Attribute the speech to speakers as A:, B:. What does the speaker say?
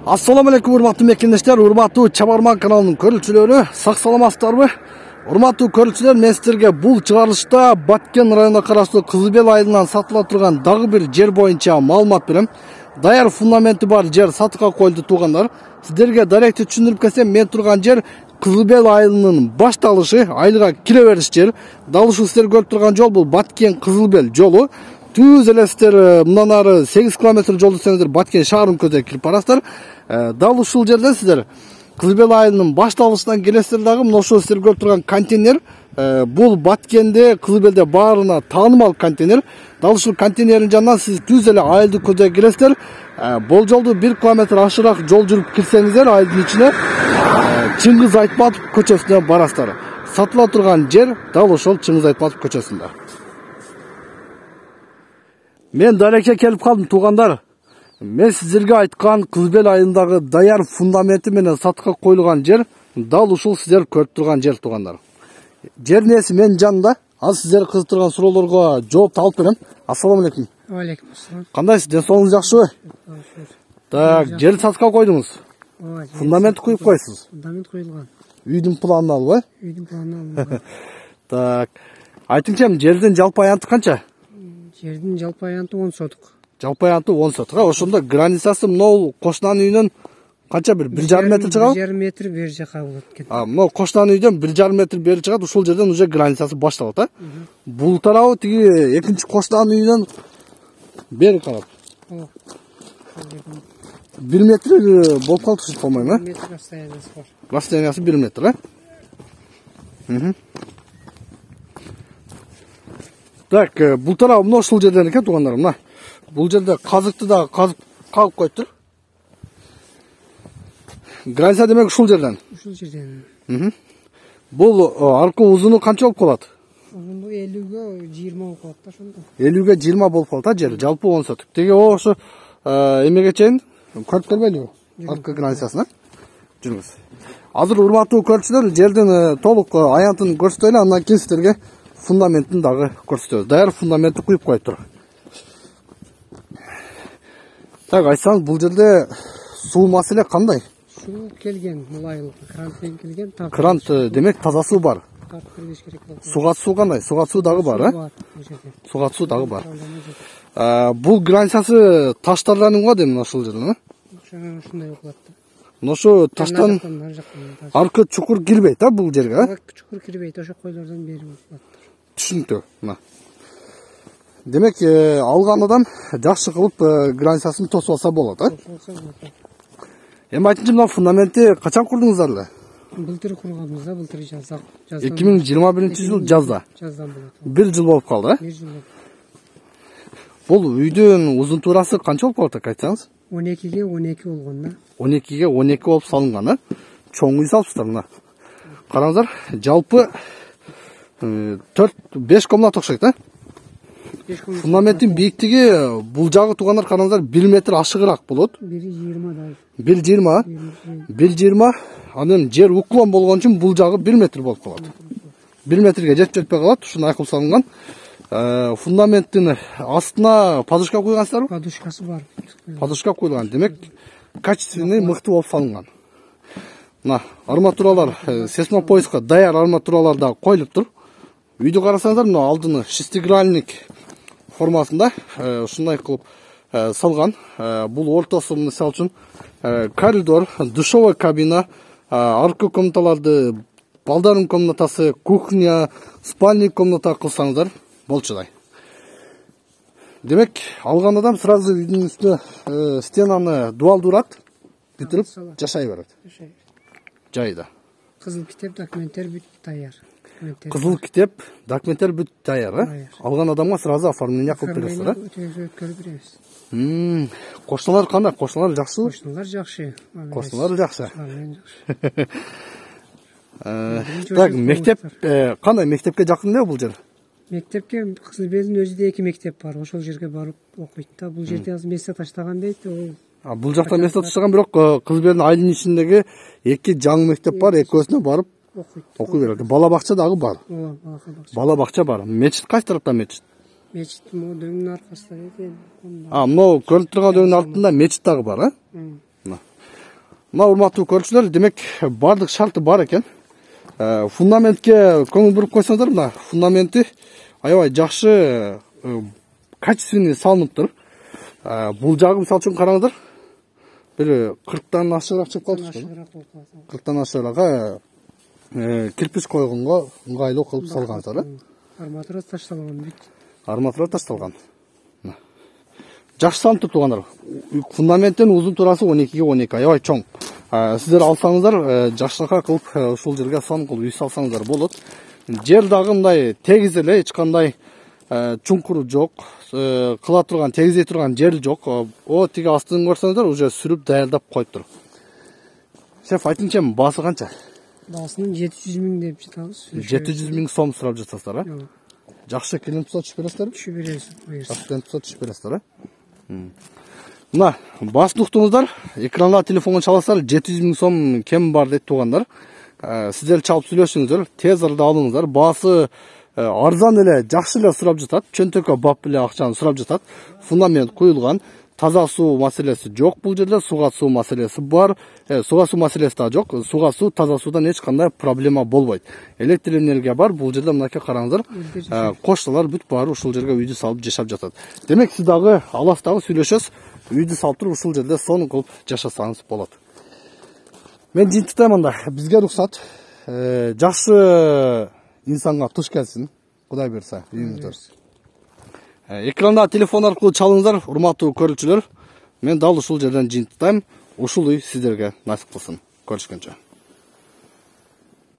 A: Assalamu alaikum урматтуу мекендештер, урматтуу Чабарман каналынын көрүүчүлөрү, сак саламатсыздарбы? Урматтуу көрүүчүлөр, мен сиздерге бул чыгарылышта Баткен районуна караштуу Кызылбел айылынан сатыла турган дагы бир жер боюнча маалымат берем. Даяр фундаменти бар жер сатыкка коюлду туугандар. Сиздерге даректи түшүндүрүп кетсем, мен турган жер Кызылбел айылынын башталышы, айылга кире бериш жер. Дал ушул сиздер көрүп турган жол бул Баткен Кызылбел жолу. Түз эле сиздер мындан ары 8 километр жол жүрсөңүздөр Баткен шаарын көздөй кирип барасыздар. Дал ушул жерде сиздер Кызылбел айылынын башталышынан келесиздер дагы мына ошол сиздер көрүп турган контейнер. Бул Баткенде, Кызылбелде баарына таанымал контейнер. Дал ушул контейнердин жанынан сиз түз эле айылды көздөй келесиздер. Болжолду 1 километр ашыраак жол жүрүп кирсеңиздер айылдын ичине Чыңгыз Айтматов көчөсүнө барасыздар. Сатыла турган жер дал ошол Чыңгыз Айтматов көчөсүндө. Мен дарекке келип калдым туугандар. Мен сиздерге айткан Кызылбел айылындагы даяр фундаменти менен сатыкка коюлган жер дал ушул сиздер көрүп турган жер туугандар. Жердин ээси менин жанымда. Азыр сиздер кызык турган суроолорго жооп алып берем. Ассаламу алейкум.
B: Алейкум ассалам.
A: Кандайсыз? Ден соолугуңуз жакшыбы? Так, жерди сатыкка койдуңуз. Фундамент куюп койсуз.
B: Фундамент коюлган.
A: Үйдүн планын алып,
B: Үйдүн планын алып.
A: Так. Айтыңчы, жердин жалпы аянты канча?
B: Жердин жалпы аянты 10 сотук.
A: Жалпы аянты 10 сотук. Ошондо границасы мынау кошунан үйүнөн канча бир 1,5 метр чыгабы?
B: 1,5 метр бери жака болот экен.
A: Мынау кошунан үйдөн 1,5 метр бери чыгат, ушул жерден уже границасы башталат, а? Бул тарабы тиги экинчи кошунан үйүнөн бери карап. 1 метр болуп калды ушул, по-моему,
B: 1 метр расстояниясы бар.
A: Расстояниясы 1 метр, а? Так, бул тарабы мына ушул жерден экен туугандар, мына. Бул жерде казыкты да казып калып коюптур. Граница демек ушул жерден.
B: Ушул жерден.
A: Бул аркы узуну канча болуп калат?
B: Узуну 50ге 20 болуп калат да ошондо.
A: 50ге 20 болуп калат, а жер, жалпы 10 сотук. Теги ошо эмеге чейин көрүп келбейлиби? Аркы границасына. Жүрүңүз. Азыр урматтуу көрүүчүлөр, жердин толук аянтын көрсөтөлү, андан кийин сиздерге фундаментин дагы көрсөтөбүз. Даяр фундаментти куюп коюптур. Так, айтсаңыз, бул жерде суу маселе кандай?
B: Суу келген, мулайыл крантен келген.
A: Крант демек таза суу бар. Сугат суу кандай? Сугат суу дагы бар, а? Сугат суу дагы бар. Бул границасы таштардан го дейм ошол жерден, а?
B: Ушундай окулат да.
A: Ошо таштан аркы чукур кирбейт, а бул жерге, а?
B: Чукур кирбейт, ошо койлордон бери окулат.
A: Түшүнүктүү. Мына. Демек, алган адам жакшы кылып границасын тосуп алса болот, а? Эми айтыңчы, мына фундаментти качан курдуңуздар эле?
B: Былтыр курганбыз да, былтыр жазда.
A: 2021 жазда.
B: Жаздан болот.
A: 1 жыл болуп калды, а?
B: 1 жыл.
A: Бул үйдүн узун туурасы канча болуп калат, айтсаңыз?
B: 12ге 12 болгон да.
A: 12ге 12 болуп салынган, а? Чоң үй салыпсыздар мына. Караңыздар, жалпы 4-5 комнат окшойт, а? Фундаменттин бийиктиги бул жагы туугандар караңыздар 1 метр ашыгыраак болот.
B: 1,20 да.
A: 1,20. 1,20. Анын жер уклон болгон үчүн бул жагы 1 метр болуп калат. 1 метрге жетпей калат, ушундай кылып салынган. Фундаменттин астына подушка куйгансыздарбы?
B: Подушкасы бар.
A: Подушка куйулган. Демек, качественный, мыкты болуп салынган. Мына арматуралар, сесмопоиска даяр арматуралар да коюлуптур. Үйдү карасаңыздар, мына алдыны шестигранник формасында ушундай кылып салган. Бул ортосу мисалы үчүн коридор, душевой кабина, аркы комнаталарды, балдардын комнатасы, кухня, спальник комната кылсаңыздар болчудай. Демек, алган адам сразу үйдүн үстүнө стенаны дуалдурат, бүтүрүп жашай берет. Жайда.
B: Кызыл китеп, документтер бүт даяр.
A: Кызыл китеп, документтер бүт даяр, а? Алган адамга сразу оформление кылып бересиз, а?
B: Өткөрүп беребиз.
A: Кошуналар кандай? Кошуналар жакшыбы?
B: Кошуналар жакшы.
A: Кошуналар жакшы. Так, мектеп кандай? Мектепке жакын эле бул жер?
B: Мектепке Кызылбелдин өзүдө 2 мектеп бар. Ошол жерге барып окуйт да. Бул жерде азыр место таштаган дейт.
A: Бул жакта место таштаган, бирок Кызылбелдин айылынын ичиндеги 2 жаңы мектеп бар, экөөсүнө барып окуй берет. Бала бакча дагы бар. Бала бакча бар. Мечит кайсы тарапта мечит?
B: Мечит дөңнүн аркасында экен.
A: Мынау көрүнүп турган дөңнүн артында мечит дагы бар, а? Мына урматтуу көрүүчүлөр, демек бардык шарты бар экен. Фундаментке көңүл буруп койсоңуздар, мына фундаменти аябай жакшы качественный салыныптыр. Бул жагы мисалы үчүн караңыздар. Бир 40тан ашыгыраак чыгып калды. 40тан ашыгыраак кирпич койгонго ыңгайлуу кылып салгансыздар.
B: Арматура ташталган бүт.
A: Арматура ташталган. Жакшы салынып туруп тугандар. Фундаменттин узун турасы 12ге 12, аябай чоң. Сиздер алсаңыздар, жакшыраак кылып ушул жерге салым кылып үй салсаңыздар болот. Жер дагы мындай тегиз эле, эч кандай чуңкуру жок, кыла турган, тегизей турган жер жок. О, тиги астын көрсөңүздөр, уже сүрүп даярдап коюптур. Шеф, айтыңчы, баасы канча?
B: Баасын 700 миң деп жатабыз.
A: 700 миң сом сурап жатасыздар, а? Жакшы клиент болсо түшүп бересиздер?
B: Түшүп беребиз.
A: Жакшы клиент болсо түшүп бересиздер, а? Мына, баасын уктуңуздар, экранга телефонго чаласыздар, 700 миң сом кем бар дейт тугандар. Сиздер чалып сүйлөшүңүздөр, тез арада алыңыздар. Баасы арзан эле, жакшы эле сурап жатат. Чөнтөккө бап эле акчаны сурап жатат. Фундамент куюлган, таза суу маселеси жок бул жерде, суга суу маселеси бар. Суга суу маселеси да жок. Суга суу, таза суудан эч кандай проблема болбойт. Электр энергия бар, бул жерде мынакей караңыздар. Кошталар бүт баары ушул жерге үйдү салып жашап жатат. Демек сиз дагы аласыз дагы сүйлөшөсүз, үйдү салып туруп ушул жерде сонун кылып жашасаңыз болот. Мен жинтиктейм анда, бизге уруксат. Жакшы инсанга туш келсин. Кудай буйрса, үйүңүздөр. Экранда телефон аркылуу чалыңыздар, урматтуу көрүүчүлөр. Мен дал ушул жерден жинтиктейм. Ушул үй сиздерге насип кылсын. Көрүшкөнчө.